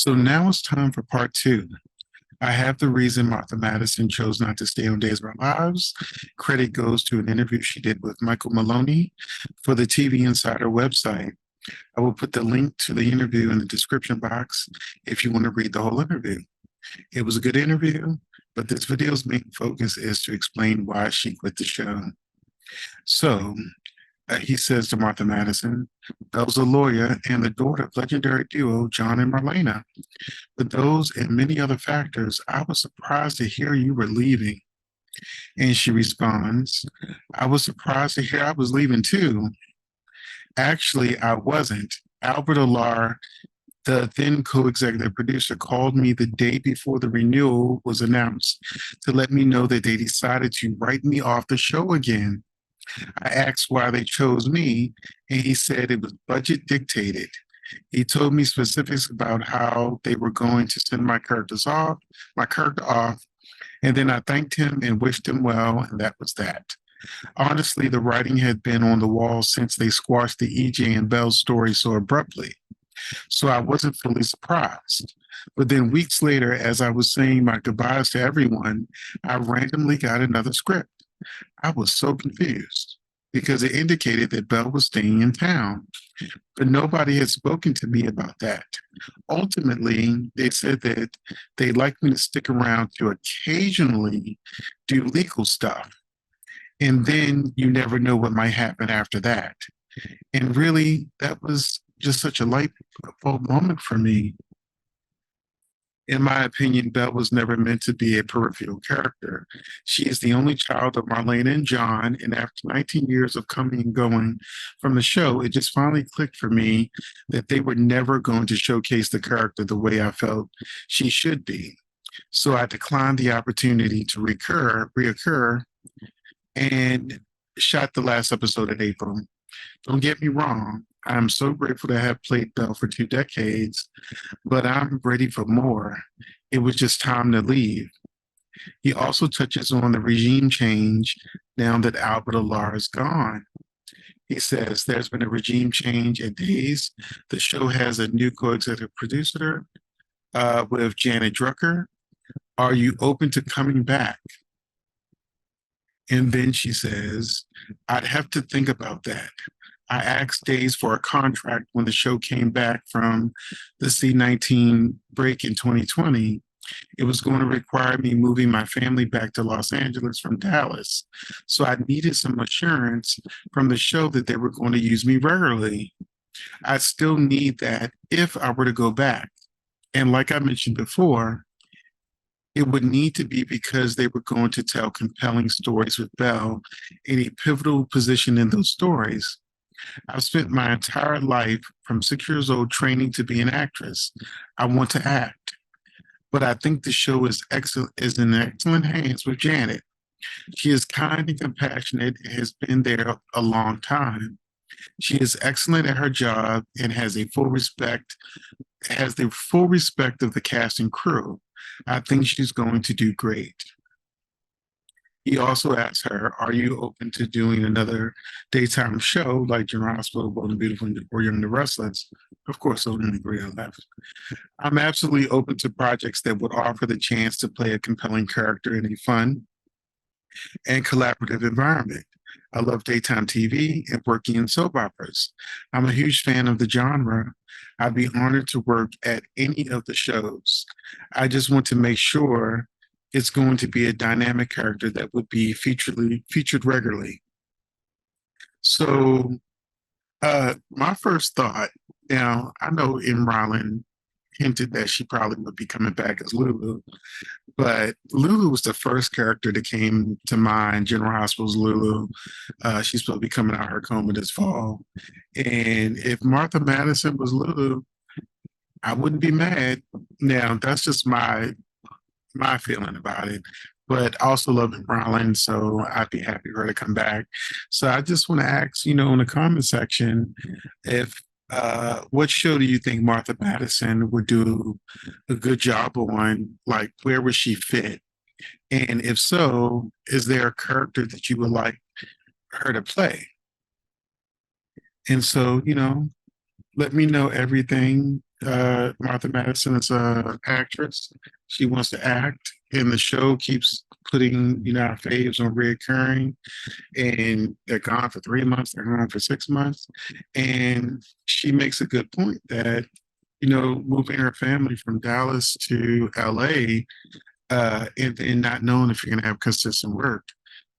So now it's time for part two. I have the reason Martha Madison chose not to stay on Days of Our Lives. Credit goes to an interview she did with Michael Maloney for the TV Insider website. I will put the link to the interview in the description box if you want to read the whole interview. It was a good interview, but this video's main focus is to explain why she quit the show. So, he says to Martha Madison, Belle's a lawyer and the daughter of legendary duo John and Marlena. With those and many other factors, I was surprised to hear you were leaving. And she responds, I was surprised to hear I was leaving too. Actually, I wasn't. Albert Alar, the then co-executive producer, called me the day before the renewal was announced to let me know that they decided to write me off the show again. I asked why they chose me, and he said it was budget dictated. He told me specifics about how they were going to send my character off, and then I thanked him and wished him well, and that was that. Honestly, the writing had been on the wall since they squashed the EJ and Belle story so abruptly, so I wasn't fully surprised. But then weeks later, as I was saying my goodbyes to everyone, I randomly got another script. I was so confused because it indicated that Belle was staying in town, but nobody had spoken to me about that. Ultimately, they said that they'd like me to stick around to occasionally do legal stuff. And then you never know what might happen after that. And really, that was just such a light bulb moment for me. In my opinion, Belle was never meant to be a peripheral character. She is the only child of Marlena and John, and after 19 years of coming and going from the show, it just finally clicked for me that they were never going to showcase the character the way I felt she should be. So I declined the opportunity to reoccur, and shot the last episode in April. Don't get me wrong, I'm so grateful to have played Belle for 2 decades, but I'm ready for more. It was just time to leave. He also touches on the regime change now that Albert Alar is gone. He says there's been a regime change at Days. The show has a new co-executive producer with Janet Drucker. Are you open to coming back? And then she says, I'd have to think about that. I asked Days for a contract when the show came back from the C-19 break in 2020. It was going to require me moving my family back to Los Angeles from Dallas. So I needed some assurance from the show that they were going to use me regularly. I still need that if I were to go back. And like I mentioned before, it would need to be because they were going to tell compelling stories with Belle in a pivotal position in those stories. I've spent my entire life from 6 years old training to be an actress. I want to act, but I think the show is in excellent hands with Janet. She is kind and compassionate and has been there a long time. She is excellent at her job and has the full respect of the cast and crew. I think she's going to do great. He also asked her, are you open to doing another daytime show like General Hospital, Bold and Beautiful, or Young and the Restless? Of course, so didn't agree on that. I'm absolutely open to projects that would offer the chance to play a compelling character in a fun and collaborative environment. I love daytime TV and working in soap operas. I'm a huge fan of the genre. I'd be honored to work at any of the shows. I just want to make sure it's going to be a dynamic character that would be featured regularly. So my first thought, now I know Imran hinted that she probably would be coming back as Lulu, but Lulu was the first character that came to mind. General Hospital's Lulu. She's supposed to be coming out of her coma this fall. And if Martha Madison was Lulu, I wouldn't be mad. Now, that's just my feeling about it. But I also love Imran, so I'd be happy for her to come back. So I just want to ask, in the comment section, if what show do you think Martha Madison would do a good job on? Like, where would she fit? And if so, is there a character that you would like her to play? And so, let me know everything Martha Madison is a actress. She wants to act, and the show keeps putting, our faves on reoccurring, and they're gone for 3 months, they're gone for 6 months. And she makes a good point that, moving her family from Dallas to LA, and not knowing if you're going to have consistent work.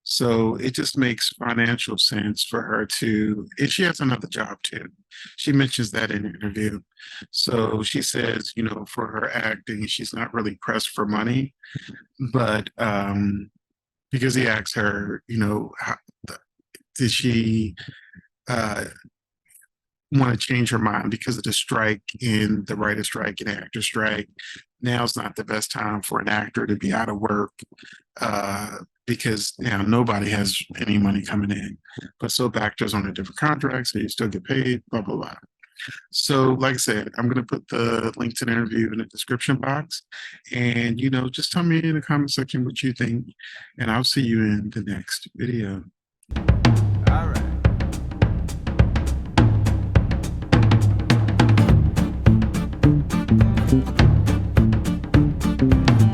So it just makes financial sense for her to, and she has another job too. She mentions that in an interview. So she says, for her acting, she's not really pressed for money, but because he asks her, did she uh, want to change her mind because of the strike and the writer strike and actor strike? Now's not the best time for an actor to be out of work, because now nobody has any money coming in. But soap actors on a different contract, so you still get paid, blah, blah, blah. So, like I said, I'm going to put the link to the interview in the description box. And, just tell me in the comment section what you think. And I'll see you in the next video.